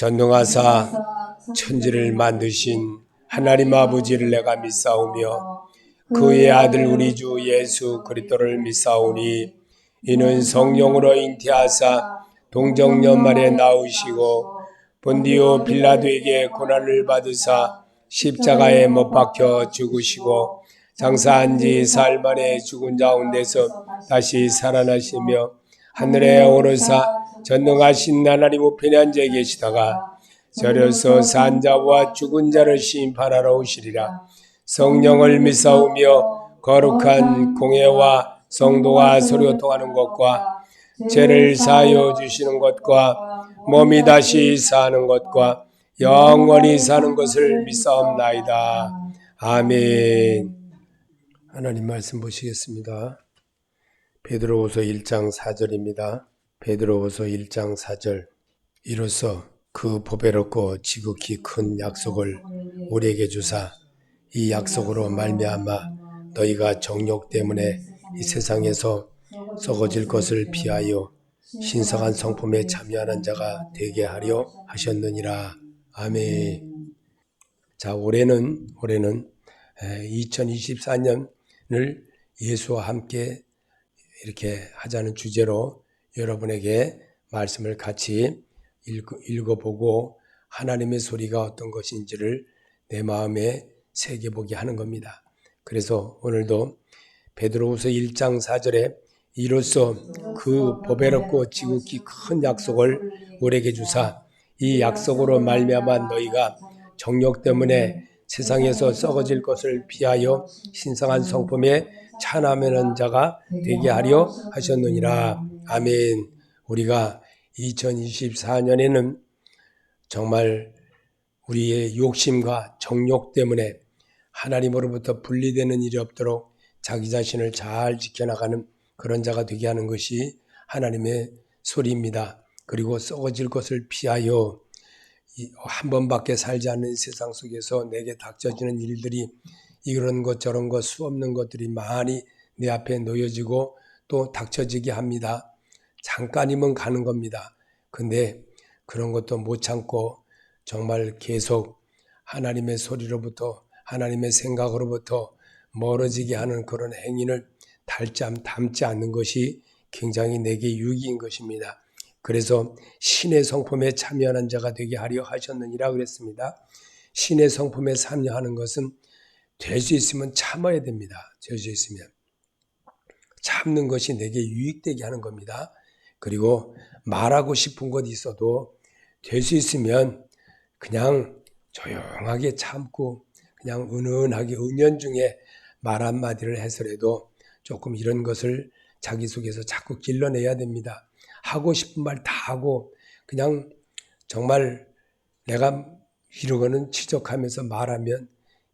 전능하사 천지를 만드신 하나님 아버지를 내가 믿사오며 그의 아들 우리 주 예수 그리스도를 믿사오니 이는 성령으로 잉태하사 동정연말에 나으시고 본디오 빌라도에게 고난을 받으사 십자가에 못 박혀 죽으시고 장사한 지 사흘 만에 죽은 가운데서 다시 살아나시며 하늘에 오르사 전능하신 하나님 우편에 앉아 계시다가 저려서 산 자와 죽은 자를 심판하러 오시리라. 성령을 믿사오며 거룩한 공회와 성도가 서로 통하는 것과 죄를 사하여 주시는 것과 몸이 다시 사는 것과 영원히 사는 것을 믿사옵나이다. 아멘. 하나님 말씀 보시겠습니다. 베드로후서 1장 4절입니다. 베드로후서 1장 4절. 이로써 그 보배롭고 지극히 큰 약속을 우리에게 주사 이 약속으로 말미암아 너희가 정욕 때문에 이 세상에서 썩어질 것을 피하여 신성한 성품에 참여하는 자가 되게 하려 하셨느니라. 아멘. 자, 올해는 2024년을 예수와 함께 이렇게 하자는 주제로 여러분에게 말씀을 같이 읽어보고 하나님의 소리가 어떤 것인지를 내 마음에 새겨보게 하는 겁니다. 그래서 오늘도 베드로후서 1장 4절에 이로써 그 보배롭고 지극히 큰 약속을 우리에게 주사 이 약속으로 말미암아 너희가 정욕 때문에 세상에서 썩어질 것을 피하여 신성한 성품에 찬함하는 자가 되게 하려 하셨느니라. 아멘. 우리가 2024년에는 정말 우리의 욕심과 정욕 때문에 하나님으로부터 분리되는 일이 없도록 자기 자신을 잘 지켜나가는 그런 자가 되게 하는 것이 하나님의 소리입니다. 그리고 썩어질 것을 피하여 한 번밖에 살지 않는 세상 속에서 내게 닥쳐지는 일들이 이런 것 저런 것 수없는 것들이 많이 내 앞에 놓여지고 또 닥쳐지게 합니다. 잠깐이면 가는 겁니다. 근데 그런 것도 못 참고 정말 계속 하나님의 소리로부터 하나님의 생각으로부터 멀어지게 하는 그런 행위를 담지 않는 것이 굉장히 내게 유익인 것입니다. 그래서 신의 성품에 참여하는 자가 되게 하려 하셨느니라 그랬습니다. 신의 성품에 참여하는 것은 될 수 있으면 참아야 됩니다. 될 수 있으면. 참는 것이 내게 유익되게 하는 겁니다. 그리고 말하고 싶은 것 있어도 될 수 있으면 그냥 조용하게 참고 그냥 은은하게 은연중에 말 한마디를 해서라도 조금 이런 것을 자기 속에서 자꾸 길러내야 됩니다. 하고 싶은 말 다 하고 그냥 정말 내가 이러고는 지적하면서 말하면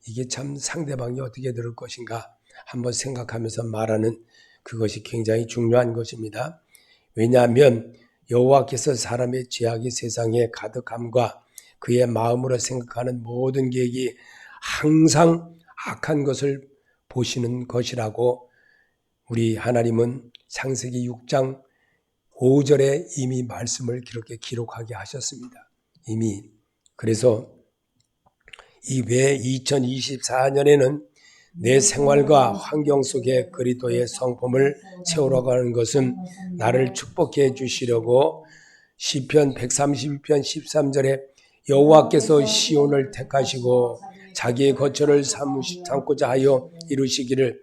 이게 참 상대방이 어떻게 들을 것인가 한번 생각하면서 말하는 그것이 굉장히 중요한 것입니다. 왜냐하면 여호와께서 사람의 죄악이 세상에 가득함과 그의 마음으로 생각하는 모든 계획이 항상 악한 것을 보시는 것이라고 우리 하나님은 창세기 6장 5절에 이미 말씀을 그렇게 기록하게 하셨습니다. 이미. 그래서 이 왜 2024년에는 내 생활과 환경 속에 그리스도의 성품을 채우려고 것은 나를 축복해 주시려고 시편 132편 13절에 여호와께서 시온을 택하시고 자기의 거처를 삼고자 하여 이루시기를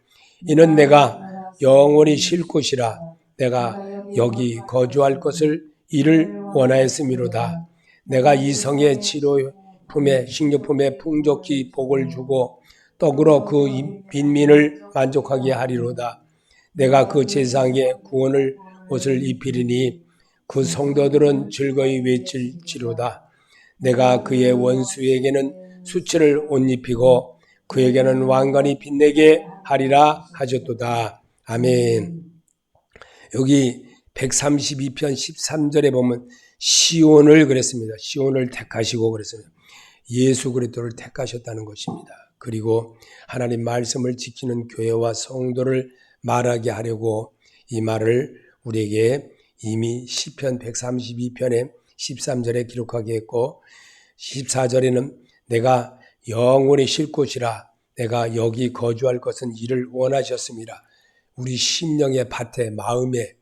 이는 내가 영원히 쉴 곳이라 내가 여기 거주할 것을 이를 원하였음이로다. 내가 이 성의 치료품에 식료품에 풍족히 복을 주고 떡으로 그 빈민을 만족하게 하리로다. 내가 그 제사장의 구원을 옷을 입히리니 그 성도들은 즐거이 외칠지로다. 내가 그의 원수에게는 수치를 옷 입히고 그에게는 왕관이 빛내게 하리라 하셨도다. 아멘. 여기 132편 13절에 보면 시온을 그랬습니다. 시온을 택하시고 그랬습니다. 예수 그리스도를 택하셨다는 것입니다. 그리고 하나님 말씀을 지키는 교회와 성도를 말하게 하려고 이 말을 우리에게 이미 시편 132편에 13절에 기록하게 했고 14절에는 내가 영원히 쉴 곳이라 내가 여기 거주할 것은 이를 원하셨습니다. 우리 심령의 밭에 마음에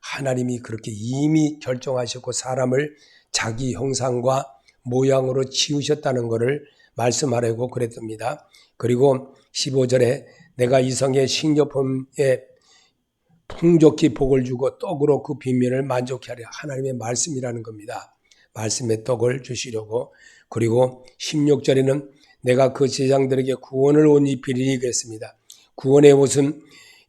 하나님이 그렇게 이미 결정하셨고 사람을 자기 형상과 모양으로 지으셨다는 것을 말씀하려고 그랬습니다. 그리고 15절에 내가 이성의 식료품에 풍족히 복을 주고 떡으로 그 빈민을 만족케 하려 하나님의 말씀이라는 겁니다. 말씀의 떡을 주시려고. 그리고 16절에는 내가 그 제장들에게 구원을 옷 입히리니 그랬습니다. 구원의 옷은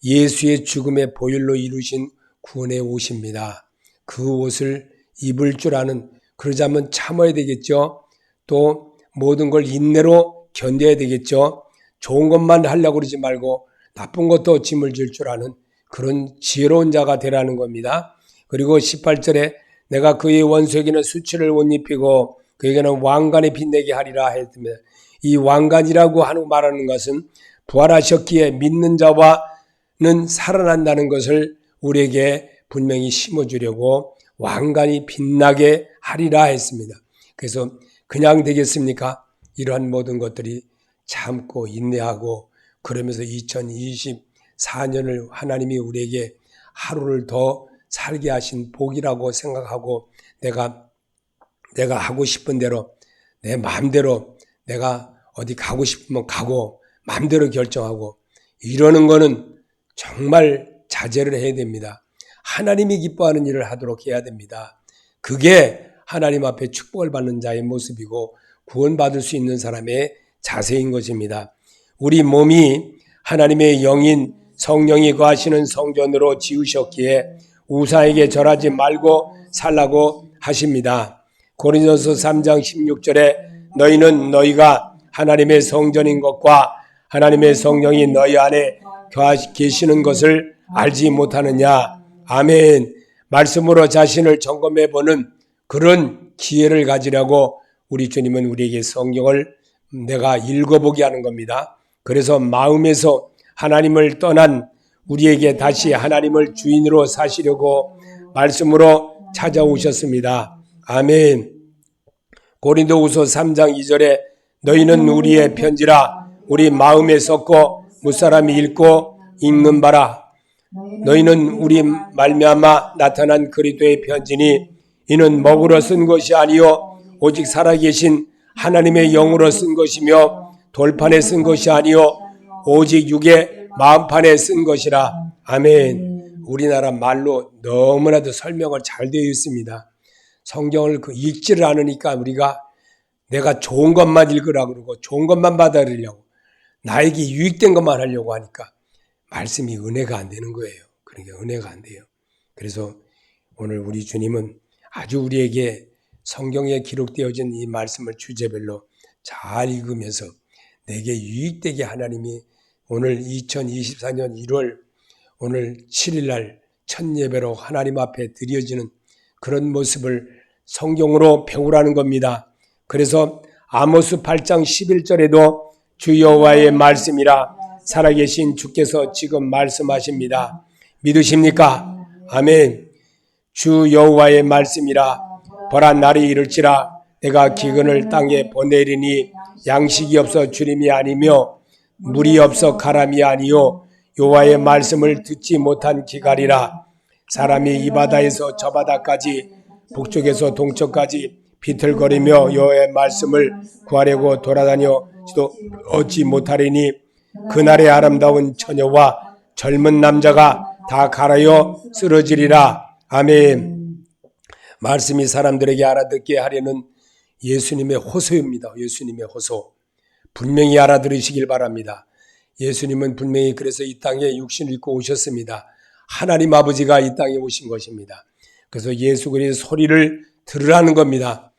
예수의 죽음의 보혈로 이루신 구원의 옷입니다. 그 옷을 입을 줄 아는, 그러자면 참아야 되겠죠. 또 모든 걸 인내로 견뎌야 되겠죠. 좋은 것만 하려고 그러지 말고 나쁜 것도 짐을 질 줄 아는 그런 지혜로운 자가 되라는 겁니다. 그리고 18절에 내가 그의 원수에게는 수치를 옷 입히고 그에게는 왕관이 빛내게 하리라 했습니다. 이 왕관이라고 말하는 것은 부활하셨기에 믿는 자와는 살아난다는 것을 우리에게 분명히 심어주려고 왕관이 빛나게 하리라 했습니다. 그래서 그냥 되겠습니까? 이러한 모든 것들이 참고 인내하고 그러면서 2024년을 하나님이 우리에게 하루를 더 살게 하신 복이라고 생각하고 내가 하고 싶은 대로 내 마음대로 내가 어디 가고 싶으면 가고 마음대로 결정하고 이러는 거는 정말 자제를 해야 됩니다. 하나님이 기뻐하는 일을 하도록 해야 됩니다. 그게 하나님 앞에 축복을 받는 자의 모습이고 구원받을 수 있는 사람의 자세인 것입니다. 우리 몸이 하나님의 영인 성령이 거하시는 성전으로 지으셨기에 우상에게 절하지 말고 살라고 하십니다. 고린도서 3장 16절에 너희는 너희가 하나님의 성전인 것과 하나님의 성령이 너희 안에 계시는 것을 알지 못하느냐. 아멘. 말씀으로 자신을 점검해보는 그런 기회를 가지라고 우리 주님은 우리에게 성경을 내가 읽어보게 하는 겁니다. 그래서 마음에서 하나님을 떠난 우리에게 다시 하나님을 주인으로 사시려고 말씀으로 찾아오셨습니다. 아멘. 고린도후서 3장 2절에 너희는 우리의 편지라 우리 마음에 섞고 무사람이 읽고 읽는 바라. 너희는 우리 말미암아 나타난 그리스도의 편지니 이는 먹으러 쓴 것이 아니요 오직 살아계신 하나님의 영으로 쓴 것이며 돌판에 쓴 것이 아니요 오직 육의 마음판에 쓴 것이라. 아멘. 우리나라 말로 너무나도 설명을 잘 되어 있습니다. 성경을 읽지를 않으니까 우리가 내가 좋은 것만 읽으라 그러고 좋은 것만 받아들이려고 나에게 유익된 것만 하려고 하니까 말씀이 은혜가 안 되는 거예요. 그러니까 은혜가 안 돼요. 그래서 오늘 우리 주님은 아주 우리에게 성경에 기록되어진 이 말씀을 주제별로 잘 읽으면서 내게 유익되게 하나님이 오늘 2024년 1월 오늘 7일날 첫 예배로 하나님 앞에 드려지는 그런 모습을 성경으로 배우라는 겁니다. 그래서 아모스 8장 11절에도 주 여호와의 말씀이라 살아계신 주께서 지금 말씀하십니다. 믿으십니까? 아멘. 주 여호와의 말씀이라 보라 날이 이를지라 내가 기근을 땅에 보내리니 양식이 없어 주림이 아니며 물이 없어 가람이 아니요 여호와의 말씀을 듣지 못한 기갈이라. 사람이 이 바다에서 저 바다까지 북쪽에서 동쪽까지 비틀거리며 여호와의 말씀을 구하려고 돌아다녀도 얻지 못하리니 그날의 아름다운 처녀와 젊은 남자가 다 갈아여 쓰러지리라. 아멘. 말씀이 사람들에게 알아듣게 하려는 예수님의 호소입니다. 예수님의 호소. 분명히 알아들으시길 바랍니다. 예수님은 분명히 그래서 이 땅에 육신을 입고 오셨습니다. 하나님 아버지가 이 땅에 오신 것입니다. 그래서 예수 그리스도의 소리를 들으라는 겁니다.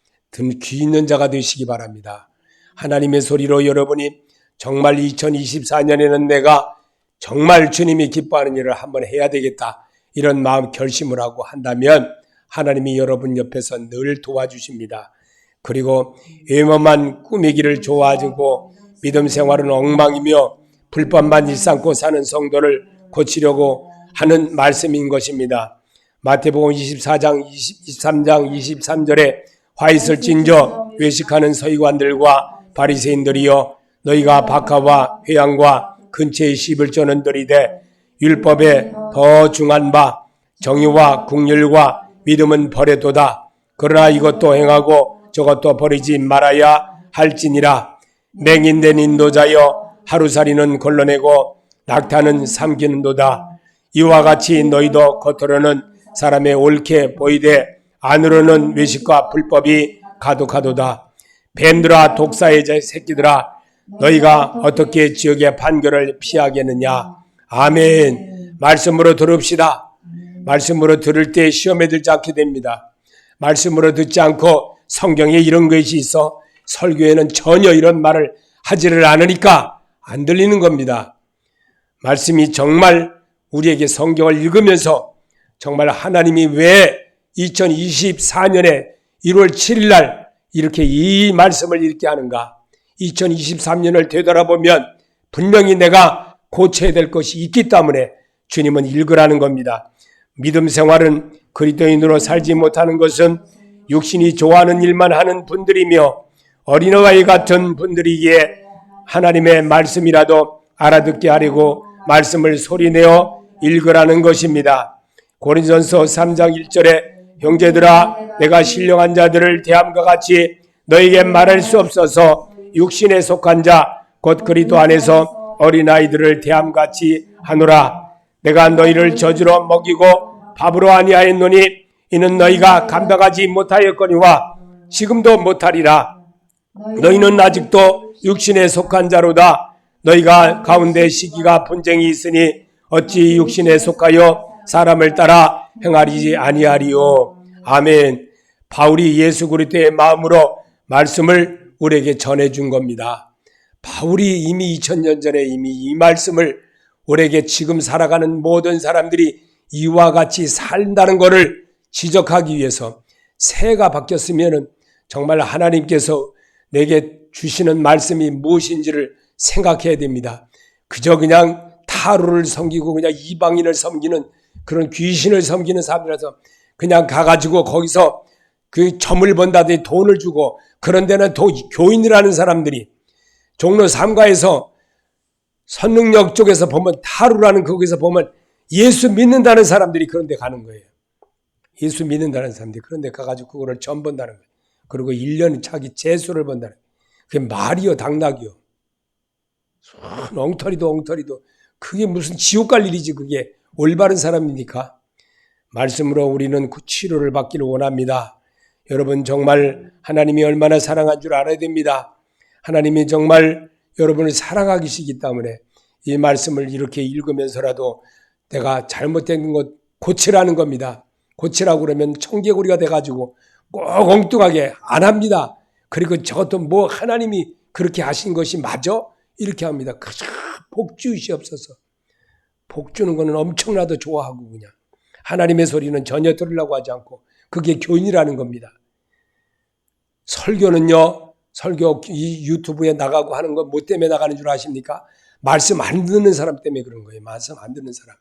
귀 있는 자가 되시기 바랍니다. 하나님의 소리로 여러분이 정말 2024년에는 내가 정말 주님이 기뻐하는 일을 한번 해야 되겠다. 이런 마음 결심을 하고 한다면 하나님이 여러분 옆에서 늘 도와주십니다. 그리고 외모만 꾸미기를 좋아하고 믿음 생활은 엉망이며 불법만 일삼고 사는 성도를 고치려고 하는 말씀인 것입니다. 마태복음 24장 23장 23절에 화 있을 찐저 외식하는 서기관들과 바리새인들이여 너희가 박하와 회양과 근처에 씹을 쪼는 들이되 율법에 더 중한 바 정의와 국률과 믿음은 버려도다. 그러나 이것도 행하고 저것도 버리지 말아야 할지니라. 맹인된 인도자여 하루살이는 걸러내고 낙타는 삼키는도다. 이와 같이 너희도 겉으로는 사람의 옳게 보이되 안으로는 외식과 불법이 가득하도다. 뱀들아 독사의 새끼들아 너희가 어떻게 지옥의 판결을 피하겠느냐. 아멘. 말씀으로 들읍시다. 말씀으로 들을 때 시험에 들지 않게 됩니다. 말씀으로 듣지 않고 성경에 이런 것이 있어 설교에는 전혀 이런 말을 하지를 않으니까 안 들리는 겁니다. 말씀이 정말 우리에게 성경을 읽으면서 정말 하나님이 왜 2024년에 1월 7일 날 이렇게 이 말씀을 읽게 하는가. 2023년을 되돌아보면 분명히 내가 고쳐야 될 것이 있기 때문에 주님은 읽으라는 겁니다. 믿음 생활은 그리스도인으로 살지 못하는 것은 육신이 좋아하는 일만 하는 분들이며 어린아이 같은 분들이기에 하나님의 말씀이라도 알아듣게 하려고 말씀을 소리내어 읽으라는 것입니다. 고린도전서 3장 1절에 형제들아 내가 신령한 자들을 대함과 같이 너에게 말할 수 없어서 육신에 속한 자 곧 그리스도 안에서 어린아이들을 대함같이 하노라. 내가 너희를 젖으로 먹이고 밥으로 아니하였노니 이는 너희가 감당하지 못하였거니와 지금도 못하리라. 너희는 아직도 육신에 속한 자로다. 너희가 가운데 시기가 분쟁이 있으니 어찌 육신에 속하여 사람을 따라 행하리지 아니하리요. 아멘. 바울이 예수 그리스도의 마음으로 말씀을 우리에게 전해준 겁니다. 바울이 이미 2000년 전에 이미 이 말씀을 우리에게 지금 살아가는 모든 사람들이 이와 같이 산다는 것을 지적하기 위해서 새해가 바뀌었으면 정말 하나님께서 내게 주시는 말씀이 무엇인지를 생각해야 됩니다. 그저 그냥 타로를 섬기고 그냥 이방인을 섬기는 그런 귀신을 섬기는 사람이라서 그냥 가가지고 거기서 그 점을 번다더니 돈을 주고 그런 데는 교인이라는 사람들이 종로 3가에서 선능력 쪽에서 보면 타로라는 거기서 보면 예수 믿는다는 사람들이 그런 데 가는 거예요. 예수 믿는다는 사람들이 그런 데 가가지고 그거를 점 번다는 거예요. 그리고 1년 자기 재수를 번다는 거예요. 그게 말이요 당락이요. 엉터리도 그게 무슨 지옥 갈 일이지 그게 올바른 사람입니까? 말씀으로 우리는 치료를 받기를 원합니다. 여러분 정말 하나님이 얼마나 사랑한 줄 알아야 됩니다. 하나님이 정말 여러분을 사랑하시기 때문에 이 말씀을 이렇게 읽으면서라도 내가 잘못된 것 고치라는 겁니다. 고치라고 그러면 청개구리가 돼가지고 꼭 엉뚱하게 안 합니다. 그리고 저것도 뭐 하나님이 그렇게 하신 것이 맞아? 이렇게 합니다. 복 주시옵소서. 복 주는 거는 엄청나도 좋아하고 그냥 하나님의 소리는 전혀 들으려고 하지 않고 그게 교인이라는 겁니다. 설교는요. 설교 이 유튜브에 나가고 하는 거 뭐 때문에 나가는 줄 아십니까? 말씀 안 듣는 사람 때문에 그런 거예요. 말씀 안 듣는 사람.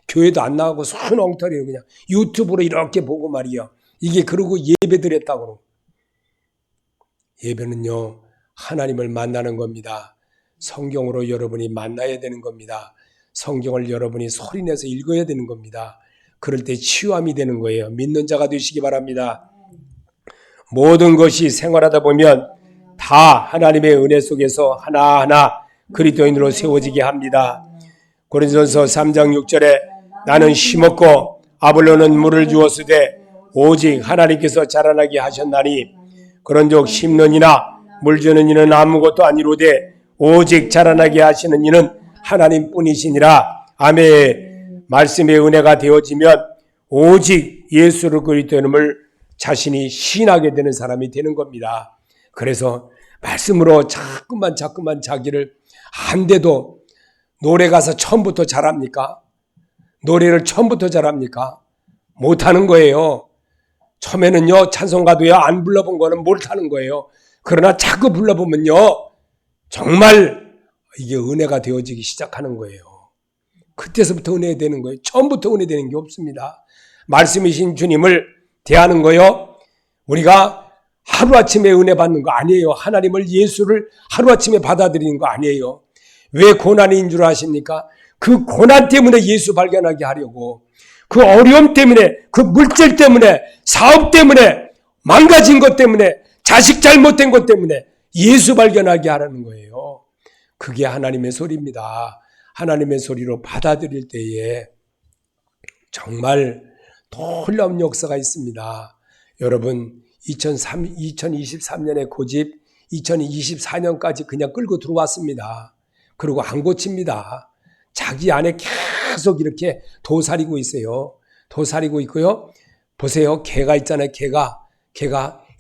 교회도 안 나가고 손 엉터리로 그냥 유튜브로 이렇게 보고 말이요. 이게 그러고 예배 드렸다고. 예배는요. 하나님을 만나는 겁니다. 성경으로 여러분이 만나야 되는 겁니다. 성경을 여러분이 소리내서 읽어야 되는 겁니다. 그럴 때 치유함이 되는 거예요. 믿는 자가 되시기 바랍니다. 모든 것이 생활하다 보면 다 하나님의 은혜 속에서 하나하나 그리스도인으로 세워지게 합니다. 고린도전서 3장 6절에 나는 심었고 아볼로는 물을 주었으되 오직 하나님께서 자라나게 하셨나니 그런즉 심는 이나 물 주는 이는 아무것도 아니로되 오직 자라나게 하시는 이는 하나님뿐이시니라. 아멘. 말씀의 은혜가 되어지면 오직 예수를 그리스도임을 자신이 시인하게 되는 사람이 되는 겁니다. 그래서 말씀으로 자꾸만 자기를 안 돼도 노래 가서 처음부터 잘합니까? 노래를 처음부터 잘합니까? 못하는 거예요. 처음에는요 찬송가도요 안 불러본 거는 못하는 거예요. 그러나 자꾸 불러보면요 정말 이게 은혜가 되어지기 시작하는 거예요. 그때서부터 은혜 되는 거예요. 처음부터 은혜 되는 게 없습니다. 말씀이신 주님을 대하는 거요. 우리가 하루아침에 은혜 받는 거 아니에요. 하나님을 예수를 하루아침에 받아들이는 거 아니에요. 왜 고난인 줄 아십니까? 그 고난 때문에 예수 발견하게 하려고, 그 어려움 때문에, 그 물질 때문에, 사업 때문에, 망가진 것 때문에, 자식 잘못된 것 때문에 예수 발견하게 하라는 거예요. 그게 하나님의 소리입니다. 하나님의 소리로 받아들일 때에 정말 놀라운 역사가 있습니다. 여러분, 2023년의 고집 2024년까지 그냥 끌고 들어왔습니다. 그리고 안 고칩니다. 자기 안에 계속 이렇게 도사리고 있어요. 도사리고 있고요. 보세요. 개가 있잖아요. 개가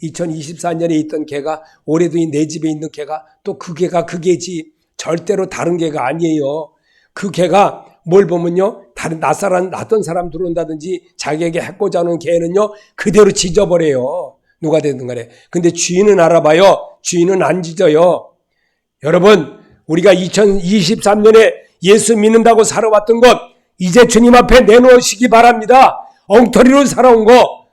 2024년에 있던 개가 올해도 내 집에 있는 개가 또 그 개가 그 개지 절대로 다른 개가 아니에요. 그 개가 뭘 보면요. 다른 낯선 사람 들어온다든지 자기에게 해코자 하는 개는요. 그대로 짖어버려요. 누가 되든 간에. 근데 주인은 알아봐요. 주인은 안 짖어요. 여러분, 우리가 2023년에 예수 믿는다고 살아왔던 것 이제 주님 앞에 내놓으시기 바랍니다. 엉터리로 살아온 거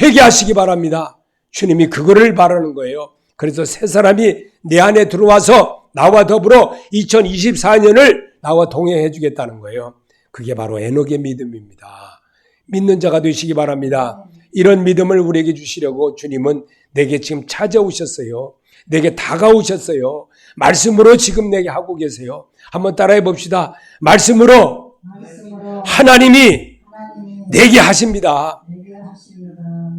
회개하시기 바랍니다. 주님이 그거를 바라는 거예요. 그래서 새 사람이 내 안에 들어와서 나와 더불어 2024년을 나와 동행해 주겠다는 거예요. 그게 바로 에녹의 믿음입니다. 믿는 자가 되시기 바랍니다. 이런 믿음을 우리에게 주시려고 주님은 내게 지금 찾아오셨어요. 내게 다가오셨어요. 말씀으로 지금 내게 하고 계세요. 한번 따라해 봅시다. 말씀으로 하나님이 내게 하십니다.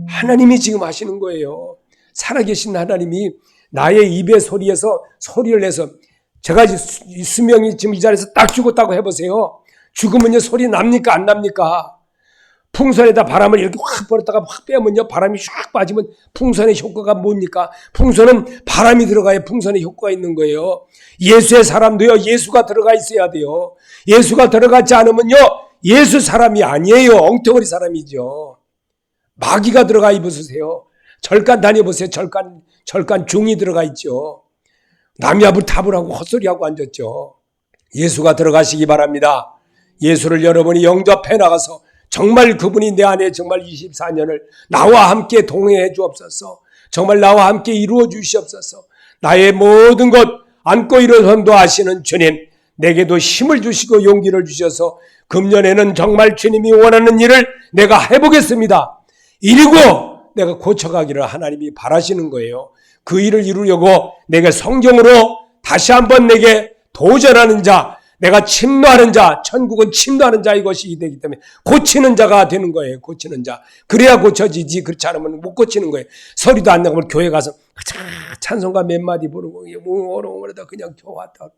하나님이 지금 하시는 거예요. 살아계신 하나님이 나의 입의 소리에서 소리를 내서, 제가 수명이 지금 이 자리에서 딱 죽었다고 해보세요. 죽으면요 소리 납니까 안 납니까? 풍선에다 바람을 이렇게 확 벌었다가 확 빼면요 바람이 샥 빠지면 풍선의 효과가 뭡니까? 풍선은 바람이 들어가야 풍선의 효과가 있는 거예요. 예수의 사람도요 예수가 들어가 있어야 돼요. 예수가 들어가지 않으면요 예수 사람이 아니에요. 엉터리 사람이죠. 마귀가 들어가 입으세요. 절간 다녀보세요. 절간 중이 들어가 있죠. 남이 앞을 탑을 하고 헛소리하고 앉았죠. 예수가 들어가시기 바랍니다. 예수를 여러분이 영접해 나가서 정말 그분이 내 안에 정말 24년을 나와 함께 동행해 주옵소서. 정말 나와 함께 이루어 주시옵소서. 나의 모든 것 안고 일어선도 아시는 주님, 내게도 힘을 주시고 용기를 주셔서 금년에는 정말 주님이 원하는 일을 내가 해보겠습니다. 이루고 내가 고쳐가기를 하나님이 바라시는 거예요. 그 일을 이루려고 내가 성경으로 다시 한번 내게 도전하는 자, 내가 침노하는 자, 천국은 침노하는 자 이것이 되기 때문에 고치는 자가 되는 거예요. 고치는 자. 그래야 고쳐지지. 그렇지 않으면 못 고치는 거예요. 서리도 안 나고 교회 가서 찬송가 몇 마디 부르고 어렁어렁하다 그냥 좋았다.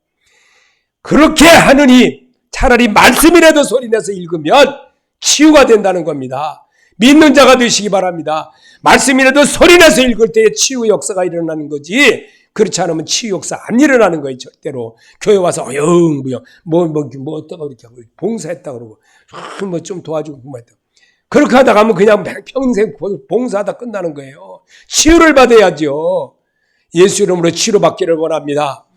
그렇게 하느니 차라리 말씀이라도 소리내서 읽으면 치유가 된다는 겁니다. 믿는 자가 되시기 바랍니다. 말씀이라도 소리내서 읽을 때에 치유 역사가 일어나는 거지. 그렇지 않으면 치유 역사 안 일어나는 거예요. 절대로. 교회 와서 어영부영 어떠가 그렇게 하고 봉사했다 그러고 뭐 좀 도와주고 그만했다. 그렇게 하다 가면 그냥 평생 봉사하다 끝나는 거예요. 치유를 받아야죠. 예수 이름으로 치료받기를 원합니다.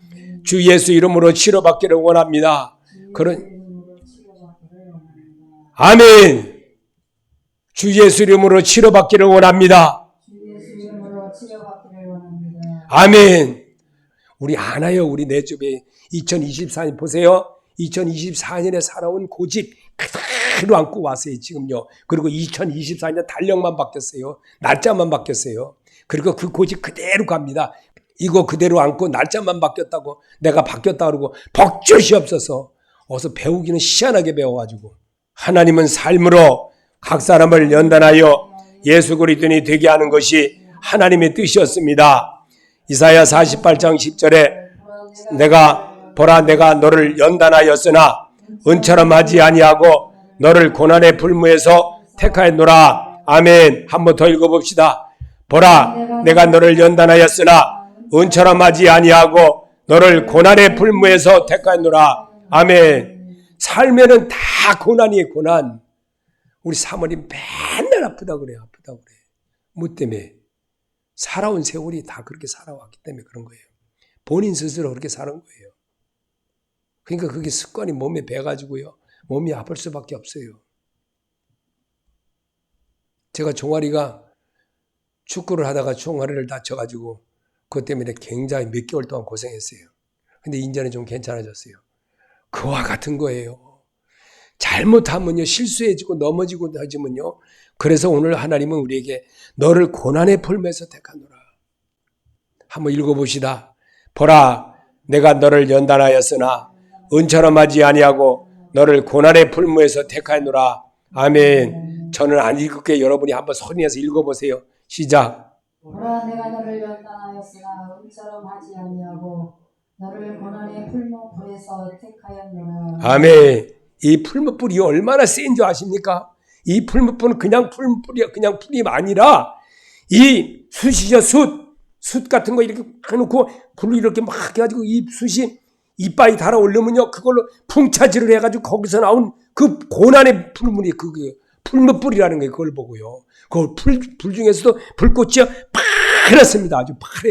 주 예수 이름으로 치료받기를 원합니다. 아멘. 주 예수 이름으로 치료받기를 원합니다. 아멘. 우리 아나요. 우리 내 집에 2024년 보세요. 2024년에 살아온 고집 그대로 안고 왔어요. 지금요. 그리고 2024년 달력만 바뀌었어요. 날짜만 바뀌었어요. 그리고 그 고집 그대로 갑니다. 이거 그대로 안고 날짜만 바뀌었다고 내가 바뀌었다 그러고 벅주시 없어서 어서 배우기는 희한하게 배워가지고 하나님은 삶으로 각 사람을 연단하여 예수 그리스도인이 되게 하는 것이 하나님의 뜻이었습니다. 이사야 48장 10절에 보라 내가 너를 연단하였으나 은처럼 하지 아니하고 너를 고난의 불무에서 택하였노라. 아멘. 한 번 더 읽어봅시다. 보라 내가 너를 연단하였으나 은처럼 하지 아니하고 너를 고난의 불무에서 택하였노라. 아멘. 삶에는 다 고난이에요. 고난. 우리 사모님 맨날 아프다 그래요. 아프다 그래. 뭐 때문에? 살아온 세월이 다 그렇게 살아왔기 때문에 그런 거예요. 본인 스스로 그렇게 사는 거예요. 그러니까 그게 습관이 몸에 배가지고요. 몸이 아플 수밖에 없어요. 제가 종아리가 축구를 하다가 종아리를 다쳐가지고 그것 때문에 굉장히 몇 개월 동안 고생했어요. 근데 이제는 좀 괜찮아졌어요. 그와 같은 거예요. 잘못하면요, 실수해지고 넘어지고 하지면요. 그래서 오늘 하나님은 우리에게 너를 고난의 풀무에서 택하노라. 한번 읽어봅시다. 보라, 내가 너를 연단하였으나 은처럼 하지 아니하고 너를 고난의 풀무에서 택하노라. 아멘. 저는 안 읽을게. 여러분이 한번 소리내서 읽어보세요. 시작. 보라, 내가 너를 연단하였으나 은처럼 하지 아니하고 너를 고난의 풀무불에서 택하였노라. 아멘. 이 풀무불이 얼마나 센 줄 아십니까? 이 풀무불은 그냥 풀무불이 그냥 풀이 아니라 이 숯이죠, 숯 같은 거 이렇게 해놓고 불을 이렇게 막 해가지고 이 숯이 이빨이 달아오르면요, 그걸로 풍차질을 해가지고 거기서 나온 그 고난의 풀물이 그게 풀무불이라는 거예요. 그걸 보고요. 그 불 중에서도 불꽃이 파랗습니다. 아주 파래.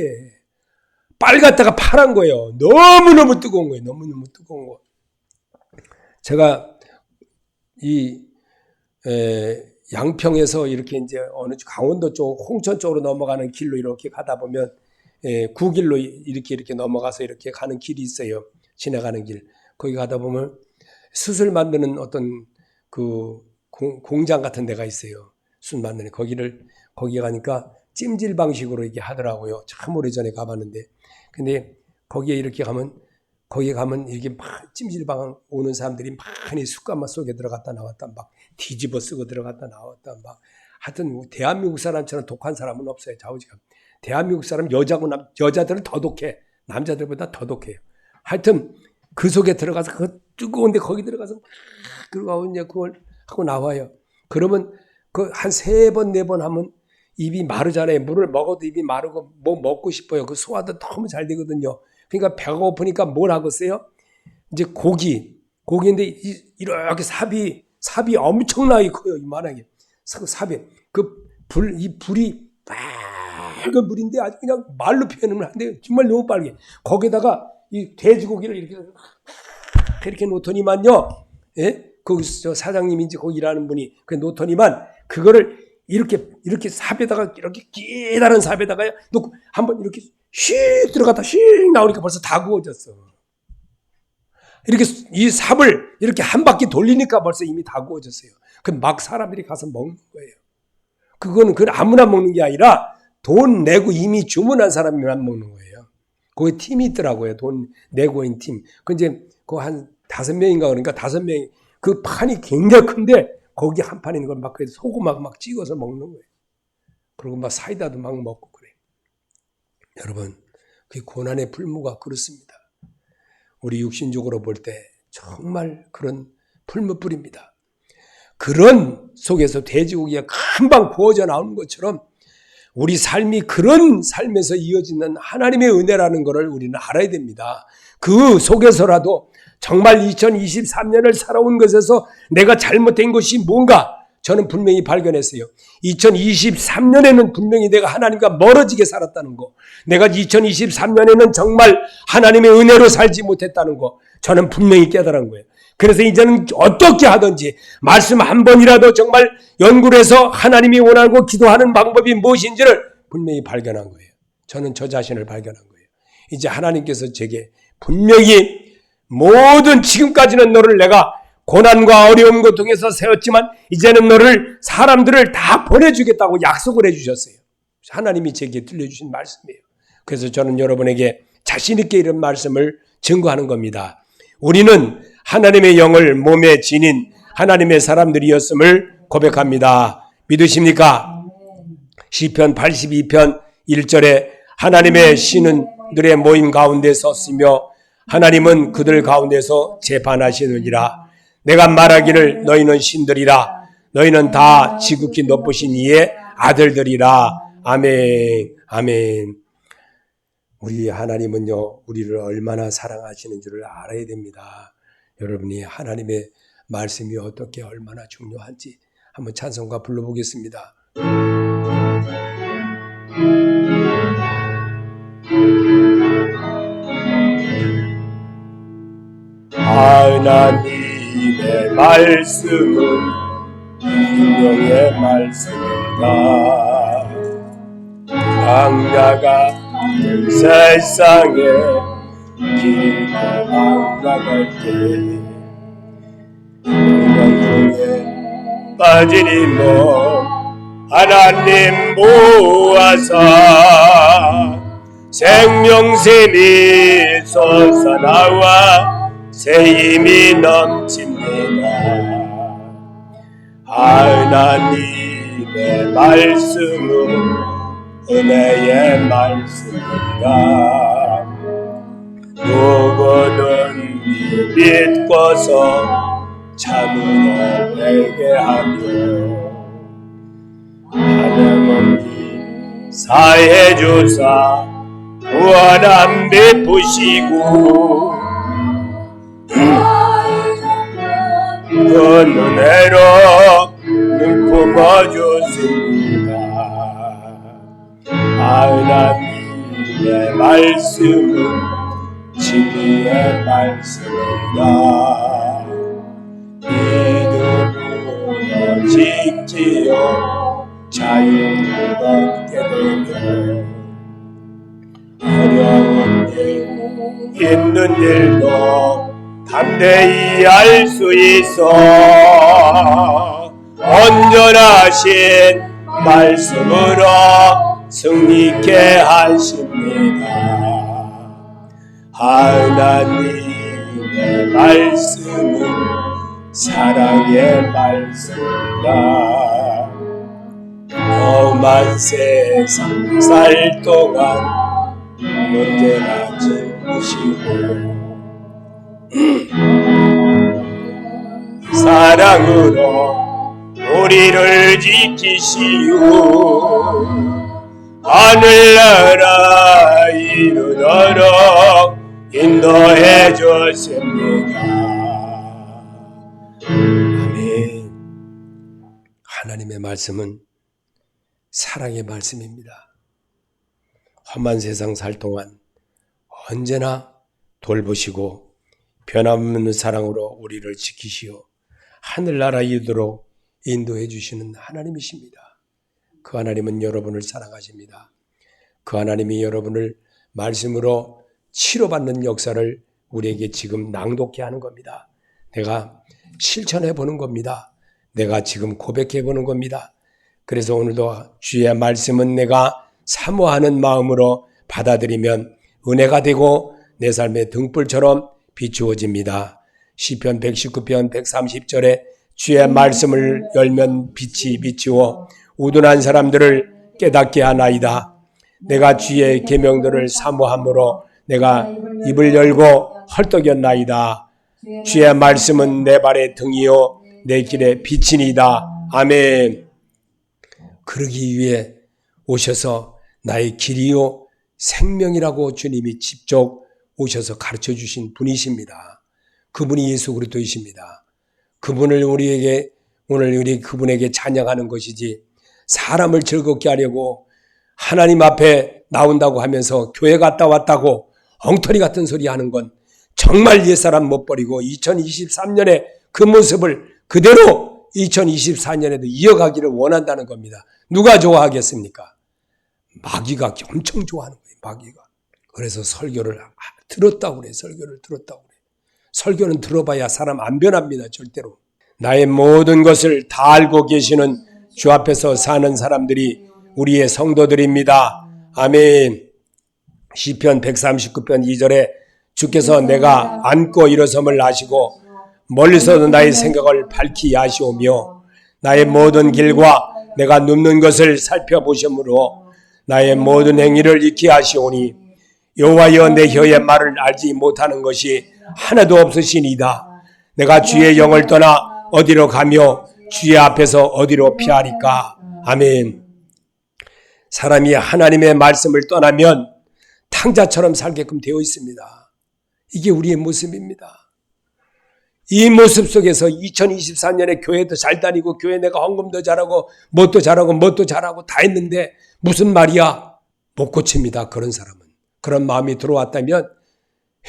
빨갛다가 파란 거예요. 너무너무 뜨거운 거예요. 너무너무 뜨거운 거. 제가 이 양평에서 이렇게 이제 어느 강원도 쪽 홍천 쪽으로 넘어가는 길로 이렇게 가다 보면 구길로 이렇게 넘어가서 이렇게 가는 길이 있어요. 지나가는 길. 거기 가다 보면 숯을 만드는 어떤 그 공장 같은 데가 있어요. 숯 만드는 거기 가니까 찜질 방식으로 이렇게 하더라고요. 참 오래전에 가봤는데. 근데 거기 가면 이렇게 막 찜질방 오는 사람들이 많이 숯가마 속에 들어갔다 나왔다 막 뒤집어 쓰고 들어갔다 나왔다 막 하여튼 대한민국 사람처럼 독한 사람은 없어요. 좌우지간. 대한민국 사람 여자들은 더 독해. 남자들보다 더 독해요. 하여튼 그 속에 들어가서 그 뜨거운데 거기 들어가서 그러고 이제 그걸 하고 나와요. 그러면 그 한 3번 4번 하면 입이 마르잖아요. 물을 먹어도 입이 마르고 뭐 먹고 싶어요. 그 소화도 너무 잘 되거든요. 그러니까 배가 고프니까 뭘 하겠어요? 이제 고기인데 이렇게 삽이 엄청나게 커요. 이만하게 삽이 이 불이 빨간 불인데 아주 그냥 말로 표현을 하는데 정말 너무 빨개. 거기다가 이 돼지고기를 이렇게 놓더니만요. 예? 거기 저 사장님인지 거기 일하는 분이 그 놓더니만 그거를 이렇게 삽에다가 이렇게 기다란 삽에다가 놓고 한번 이렇게 휙 들어갔다 휙 나오니까 벌써 다 구워졌어. 이렇게 이 삽을 이렇게 한 바퀴 돌리니까 벌써 이미 다 구워졌어요. 그 막 사람들이 가서 먹는 거예요. 그건 아무나 먹는 게 아니라 돈 내고 이미 주문한 사람이만 먹는 거예요. 거기 팀이 있더라고요. 돈 내고 있는 팀. 그 이제 한 5명인가 그러니까 5명이 그 판이 굉장히 큰데 거기 한 판에 있는 걸 막 소금하고 막 찍어서 먹는 거예요. 그리고 막 사이다도 막 먹고 그래요. 여러분, 그 고난의 풀무가 그렇습니다. 우리 육신적으로 볼 때 정말 그런 풀무불입니다. 그런 속에서 돼지고기가 금방 구워져 나오는 것처럼 우리 삶이 그런 삶에서 이어지는 하나님의 은혜라는 것을 우리는 알아야 됩니다. 그 속에서라도 정말 2023년을 살아온 것에서 내가 잘못된 것이 뭔가 저는 분명히 발견했어요. 2023년에는 분명히 내가 하나님과 멀어지게 살았다는 거, 내가 2023년에는 정말 하나님의 은혜로 살지 못했다는 거 저는 분명히 깨달은 거예요. 그래서 이제는 어떻게 하든지 말씀 한 번이라도 정말 연구를 해서 하나님이 원하고 기도하는 방법이 무엇인지를 분명히 발견한 거예요. 저는 저 자신을 발견한 거예요. 이제 하나님께서 제게 분명히 모든 지금까지는 너를 내가 고난과 어려움 고통에서 세웠지만 이제는 너를 사람들을 다 보내주겠다고 약속을 해주셨어요. 하나님이 제게 들려주신 말씀이에요. 그래서 저는 여러분에게 자신 있게 이런 말씀을 증거하는 겁니다. 우리는 하나님의 영을 몸에 지닌 하나님의 사람들이었음을 고백합니다. 믿으십니까? 시편 82편 1절에 하나님의 신은 들의 모임 가운데 섰으며 하나님은 그들 가운데서 재판하시느니라. 내가 말하기를 너희는 신들이라. 너희는 다 지극히 높으신 이의 아들들이라. 아멘. 아멘. 우리 하나님은요, 우리를 얼마나 사랑하시는 줄을 알아야 됩니다. 여러분이 하나님의 말씀이 어떻게 얼마나 중요한지 한번 찬송가 불러보겠습니다. 하나님의 말씀은 생명의 말씀이다. 악마가 세상에 길고 망가갈 때 빠진 이몸 하나님 모아서 생명샘이 솟아나와 새 힘이 넘칩니다. 하나님의 말씀은 은혜의 말씀이다. 누구든 믿고서 참으로 회개하며 하나님 사해 주사 원한 베푸시고 그 은혜로 눈 품어주십니다. 하나님의 말씀은 진리의 말씀이다. 믿음으로 지키어 자유를 얻게 되며 어려운 일, 힘든 일도 담대히 할 수 있어 온전하신 말씀으로 승리케 하십니다. 하나님의 말씀은 사랑의 말씀이다. 험한 세상 살 동안 언제나 즐기시고 사랑으로 우리를 지키시오 하늘나라 이루도록 인도해 주십니다. 아멘. 하나님의 말씀은 사랑의 말씀입니다. 험한 세상 살 동안 언제나 돌보시고 변함없는 사랑으로 우리를 지키시어 하늘나라 이루도록 인도해 주시는 하나님이십니다. 그 하나님은 여러분을 사랑하십니다. 그 하나님이 여러분을 말씀으로 치료받는 역사를 우리에게 지금 낭독해 하는 겁니다. 내가 실천해 보는 겁니다. 내가 지금 고백해 보는 겁니다. 그래서 오늘도 주의 말씀은 내가 사모하는 마음으로 받아들이면 은혜가 되고 내 삶의 등불처럼 비추어집니다. 시편 119편 130절에 주의 말씀을 열면 빛이 비추어 우둔한 사람들을 깨닫게 하나이다. 내가 주의 계명들을 사모함으로 내가 입을 열고 헐떡였나이다. 주의 말씀은 내 발의 등이요 내 길의 빛이니이다. 아멘. 그러기 위해 오셔서 나의 길이요 생명이라고 주님이 직접 오셔서 가르쳐 주신 분이십니다. 그분이 예수 그리스도이십니다. 그분을 우리에게 오늘 우리 그분에게 찬양하는 것이지 사람을 즐겁게 하려고 하나님 앞에 나온다고 하면서 교회 갔다 왔다고 엉터리 같은 소리 하는 건 정말 옛사람 못 버리고 2023년에 그 모습을 그대로 2024년에도 이어가기를 원한다는 겁니다. 누가 좋아하겠습니까? 마귀가 엄청 좋아하는 거예요. 마귀가. 그래서 설교를 들었다고 그래. 설교를 들었다고 그래. 설교는 들어봐야 사람 안 변합니다. 절대로. 나의 모든 것을 다 알고 계시는 주 앞에서 사는 사람들이 우리의 성도들입니다. 아멘. 시편 139편 2절에 주께서 내가 앉고 일어섬을 아시고 멀리서도 나의 생각을 밝히 아시오며 나의 모든 길과 내가 눕는 것을 살펴보심으로 나의 모든 행위를 익히 하시오니 여호와여 내 혀의 말을 알지 못하는 것이 하나도 없으시니이다. 내가 주의 영을 떠나 어디로 가며 주의 앞에서 어디로 피하리까. 아멘. 사람이 하나님의 말씀을 떠나면 탕자처럼 살게끔 되어 있습니다. 이게 우리의 모습입니다. 이 모습 속에서 2024년에 교회도 잘 다니고 교회 내가 헌금도 잘하고 뭣도 잘하고 다 했는데 무슨 말이야? 못 고칩니다. 그런 사람은. 그런 마음이 들어왔다면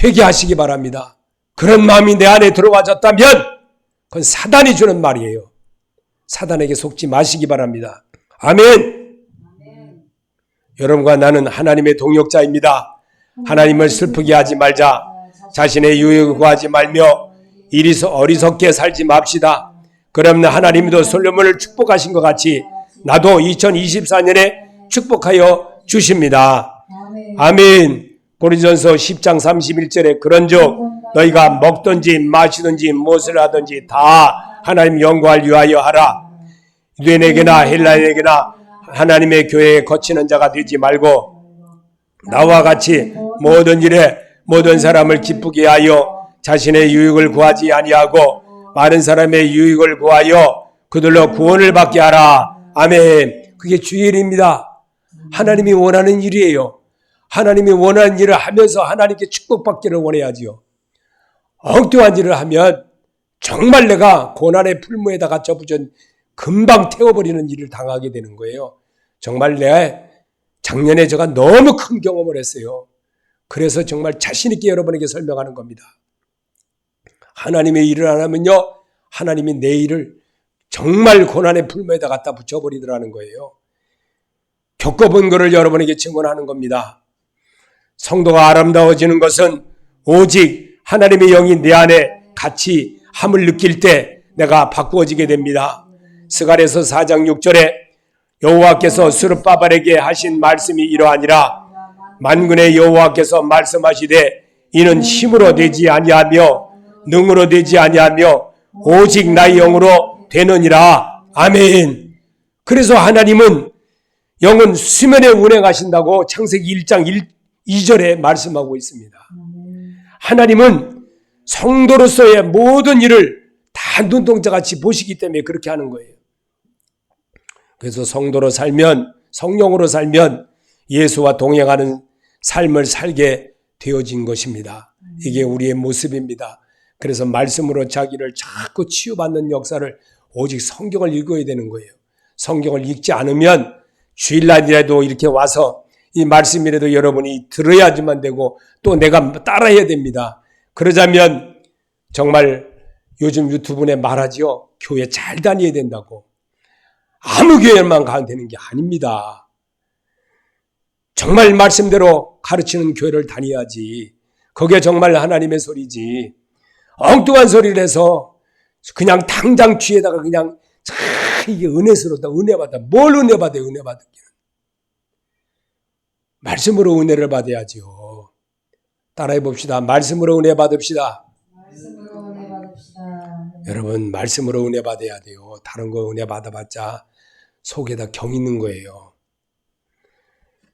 회개하시기 바랍니다. 그런 마음이 내 안에 들어와졌다면 그건 사단이 주는 말이에요. 사단에게 속지 마시기 바랍니다. 아멘. 여러분과 나는 하나님의 동역자입니다. 하나님을 슬프게 하지 말자. 자신의 유익을 구하지 말며 어리석게 살지 맙시다. 그러면 하나님도 솔로몬을 축복하신 것 같이 나도 2024년에 축복하여 주십니다. 아멘. 고린도전서 10장 31절에 그런즉 너희가 먹든지 마시든지 무엇을 하든지 다 하나님 영광을 위하여 하라. 유대인에게나 헬라인에게나 하나님의 교회에 거치는 자가 되지 말고 나와 같이 모든 일에 모든 사람을 기쁘게 하여 자신의 유익을 구하지 아니하고 많은 사람의 유익을 구하여 그들로 구원을 받게 하라. 아멘. 그게 주의 일입니다. 하나님이 원하는 일이에요. 하나님이 원하는 일을 하면서 하나님께 축복받기를 원해야지요. 엉뚱한 일을 하면 정말 내가 고난의 풀무에다가 접어진 금방 태워버리는 일을 당하게 되는 거예요. 정말 작년에 제가 너무 큰 경험을 했어요. 그래서 정말 자신 있게 여러분에게 설명하는 겁니다. 하나님의 일을 안 하면요, 하나님이 내 일을 정말 고난의 풀무에다 갖다 붙여버리더라는 거예요. 겪어본 것을 여러분에게 증언하는 겁니다. 성도가 아름다워지는 것은 오직 하나님의 영이 내 안에 같이 함을 느낄 때 내가 바꾸어지게 됩니다. 스가랴서 4장 6절에 여호와께서 스룹바벨에게 하신 말씀이 이러하니라. 만군의 여호와께서 말씀하시되 이는 힘으로 되지 아니하며 능으로 되지 아니하며 오직 나의 영으로 되느니라. 아멘. 그래서 하나님은 영은 수면에 운행하신다고 창세기 1장 2절에 말씀하고 있습니다. 하나님은 성도로서의 모든 일을 다 눈동자같이 보시기 때문에 그렇게 하는 거예요. 그래서 성도로 살면, 성령으로 살면 예수와 동행하는 삶을 살게 되어진 것입니다. 이게 우리의 모습입니다. 그래서 말씀으로 자기를 자꾸 치유받는 역사를 오직 성경을 읽어야 되는 거예요. 성경을 읽지 않으면 주일날이라도 이렇게 와서 이 말씀이라도 여러분이 들어야지만 되고 또 내가 따라해야 됩니다. 그러자면 정말 요즘 유튜브에 말하지요. 교회 잘 다녀야 된다고. 아무 교회만 가면 되는 게 아닙니다. 정말 말씀대로 가르치는 교회를 다녀야지. 그게 정말 하나님의 소리지. 엉뚱한 소리를 해서 그냥 당장 귀에다가 그냥 이게 은혜스럽다. 은혜 받아. 뭘 은혜 받아요? 은혜 받을게요. 말씀으로 은혜를 받아야지요. 따라해 봅시다. 말씀으로 은혜 받읍시다. 말씀으로 은혜 받읍시다. 여러분 말씀으로 은혜 받아야 돼요. 다른 거 은혜 받아봤자 속에다 경 있는 거예요.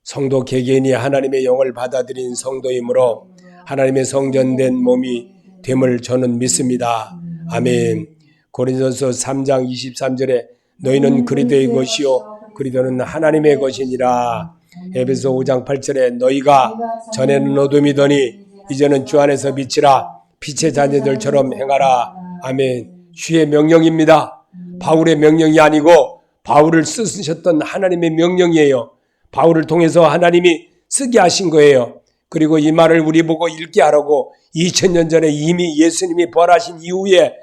성도 개개인이 하나님의 영을 받아들인 성도이므로 하나님의 성전된 몸이 됨을 저는 믿습니다. 아멘. 고린도전서 3장 23절에 너희는 그리스도의 것이요 그리스도는 하나님의 것이니라. 에베소 5장 8절에 너희가 전에는 어둠이더니 이제는 주 안에서 빛이라. 빛의 자녀들처럼 행하라. 아멘. 주의 명령입니다. 바울의 명령이 아니고 바울을 쓰셨던 하나님의 명령이에요. 바울을 통해서 하나님이 쓰게 하신 거예요. 그리고 이 말을 우리 보고 읽게 하라고 2000년 전에 이미 예수님이 부활하신 이후에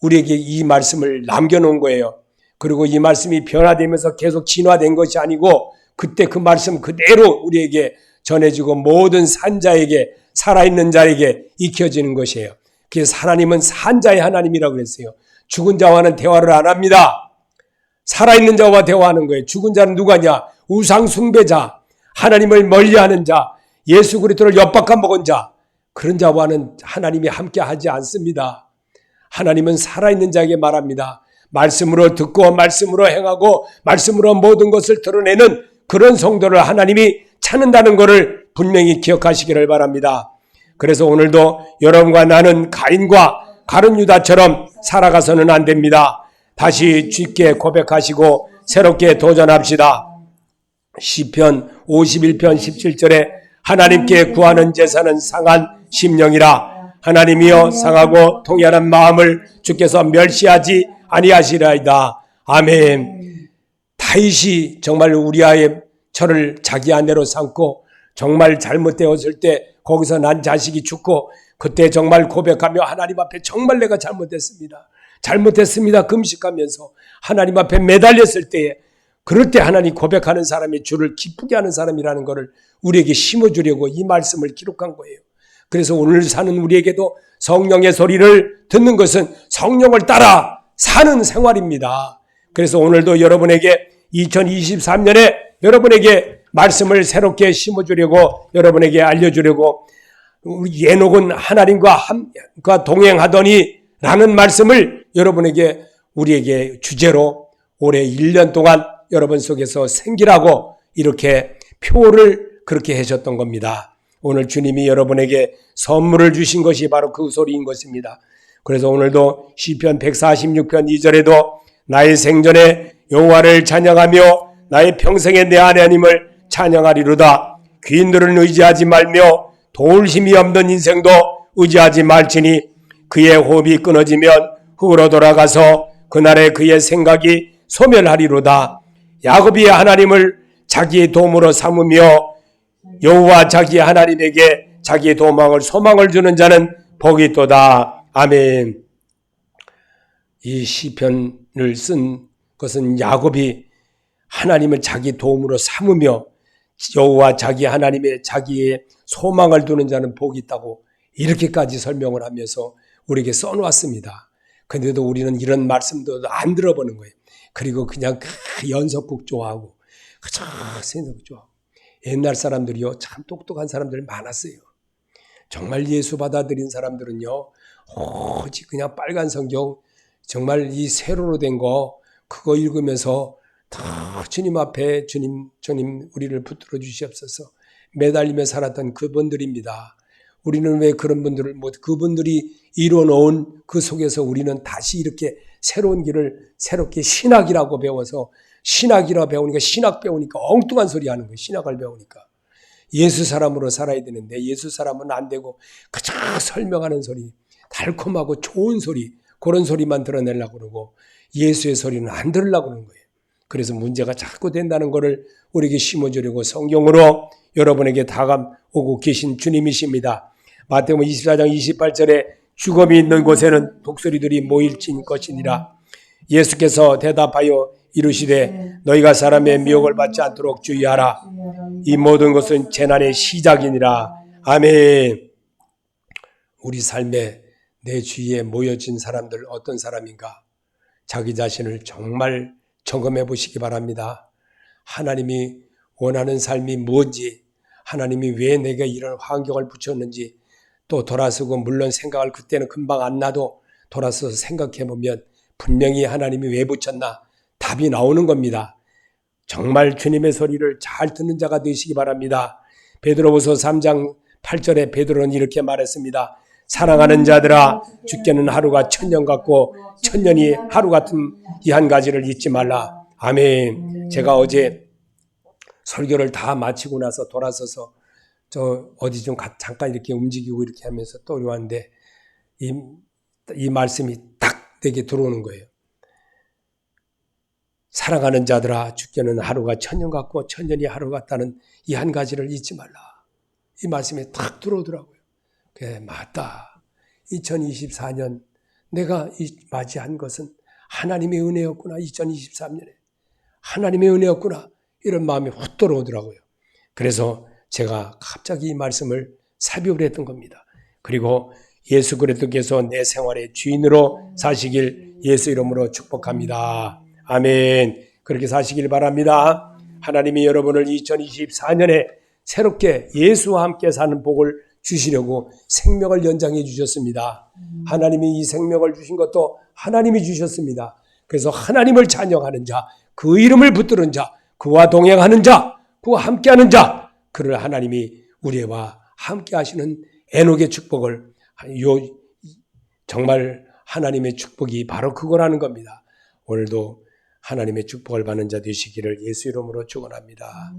우리에게 이 말씀을 남겨놓은 거예요. 그리고 이 말씀이 변화되면서 계속 진화된 것이 아니고 그때 그 말씀 그대로 우리에게 전해지고 모든 산자에게 살아있는 자에게 익혀지는 것이에요. 그래서 하나님은 산자의 하나님이라고 그랬어요. 죽은 자와는 대화를 안 합니다. 살아있는 자와 대화하는 거예요. 죽은 자는 누가냐? 우상 숭배자, 하나님을 멀리하는 자, 예수 그리스도를 엿박아 먹은 자, 그런 자와는 하나님이 함께 하지 않습니다. 하나님은 살아있는 자에게 말합니다. 말씀으로 듣고 말씀으로 행하고 말씀으로 모든 것을 드러내는 그런 성도를 하나님이 찾는다는 것을 분명히 기억하시기를 바랍니다. 그래서 오늘도 여러분과 나는 가인과 가룟 유다처럼 살아가서는 안 됩니다. 다시 주께 고백하시고 새롭게 도전합시다. 시편 51편 17절에 하나님께 구하는 제사는 상한 심령이라. 하나님이여 상하고 통연한 마음을 주께서 멸시하지 아니하시리이다. 아멘. 다윗이 정말 우리아의 저를 자기 아내로 삼고 정말 잘못되었을 때 거기서 난 자식이 죽고 그때 정말 고백하며 하나님 앞에 정말 내가 잘못했습니다. 금식하면서 하나님 앞에 매달렸을 때에 그럴 때 하나님 고백하는 사람이 주를 기쁘게 하는 사람이라는 것을 우리에게 심어주려고 이 말씀을 기록한 거예요. 그래서 오늘 사는 우리에게도 성령의 소리를 듣는 것은 성령을 따라 사는 생활입니다. 그래서 오늘도 여러분에게 2023년에 여러분에게 말씀을 새롭게 심어주려고 여러분에게 알려주려고 우리 에녹은 하나님과 동행하더니 라는 말씀을 여러분에게 우리에게 주제로 올해 1년 동안 여러분 속에서 생기라고 이렇게 표를 그렇게 하셨던 겁니다. 오늘 주님이 여러분에게 선물을 주신 것이 바로 그 소리인 것입니다. 그래서 오늘도 시편 146편 2절에도 나의 생전에 여호와를 찬양하며 나의 평생에 내 하나님을 찬양하리로다. 귀인들을 의지하지 말며 도울 힘이 없는 인생도 의지하지 말지니 그의 호흡이 끊어지면 흙으로 돌아가서 그날에 그의 생각이 소멸하리로다. 야곱이 하나님을 자기의 도움으로 삼으며 여호와 자기 하나님에게 자기의 소망을 주는 자는 복이 있도다. 아멘. 이 시편을 쓴 것은 야곱이 하나님을 자기 도움으로 삼으며 여호와 자기 하나님의 자기의 소망을 두는 자는 복이 있다고 이렇게까지 설명을 하면서 우리에게 써놓았습니다. 그런데도 우리는 이런 말씀도 안 들어보는 거예요. 그리고 그냥 연속곡 좋아하고 생각 좋아하고. 옛날 사람들이요 참 똑똑한 사람들 많았어요. 정말 예수 받아들인 사람들은요 오직 그냥 빨간 성경 정말 이 세로로 된 거 그거 읽으면서 다 주님 앞에 주님 우리를 붙들어 주시옵소서 매달리며 살았던 그분들입니다. 우리는 왜 그런 분들을 그분들이 이뤄놓은 그 속에서 우리는 다시 이렇게 새로운 길을 새롭게 신학이라고 배워서 신학이라 배우니까 신학 배우니까 엉뚱한 소리 하는 거예요. 신학을 배우니까 예수 사람으로 살아야 되는데 예수 사람은 안 되고 그저 설명하는 소리 달콤하고 좋은 소리 그런 소리만 들어내려고 그러고 예수의 소리는 안 들으려고 그러는 거예요. 그래서 문제가 자꾸 된다는 것을 우리에게 심어주려고 성경으로 여러분에게 다가오고 계신 주님이십니다. 마태복음 24장 28절에 죽음이 있는 곳에는 독수리들이 모일진 것이니라. 예수께서 대답하여 이르시되 너희가 사람의 미혹을 받지 않도록 주의하라. 이 모든 것은 재난의 시작이니라. 아멘. 우리 삶에 내 주위에 모여진 사람들 어떤 사람인가? 자기 자신을 정말 점검해 보시기 바랍니다. 하나님이 원하는 삶이 뭔지, 하나님이 왜 내게 이런 환경을 붙였는지 또 돌아서고 물론 생각을 그때는 금방 안 나도 돌아서서 생각해 보면 분명히 하나님이 왜 붙였나 답이 나오는 겁니다. 정말 주님의 소리를 잘 듣는 자가 되시기 바랍니다. 베드로후서 3장 8절에 베드로는 이렇게 말했습니다. 사랑하는 자들아 주께는 하루가 천년 같고 천년이 하루 같은 이 한 가지를 잊지 말라. 아멘. 제가 어제 설교를 다 마치고 나서 돌아서서 저 어디 좀 잠깐 이렇게 움직이고 이렇게 하면서 또 왔는데 이 말씀이 딱 내게 들어오는 거예요. 사랑하는 자들아 주께는 하루가 천년 같고 천년이 하루 같다는 이 한 가지를 잊지 말라. 이 말씀이 딱 들어오더라고요. 그래, 맞다. 2024년 내가 맞이한 것은 하나님의 은혜였구나. 2023년에 하나님의 은혜였구나. 이런 마음이 훅 들어오더라고요. 그래서 제가 갑자기 이 말씀을 삽입을 했던 겁니다. 그리고 예수 그리스도께서 내 생활의 주인으로 사시길 예수 이름으로 축복합니다. 아멘. 그렇게 사시길 바랍니다. 하나님이 여러분을 2024년에 새롭게 예수와 함께 사는 복을 주시려고 생명을 연장해 주셨습니다. 하나님이 이 생명을 주신 것도 하나님이 주셨습니다. 그래서 하나님을 찬양하는 자, 그 이름을 붙드는 자, 그와 동행하는 자, 그와 함께하는 자, 그를 하나님이 우리와 함께 하시는 에녹의 축복을 정말 하나님의 축복이 바로 그거라는 겁니다. 오늘도 하나님의 축복을 받는 자 되시기를 예수 이름으로 축원합니다.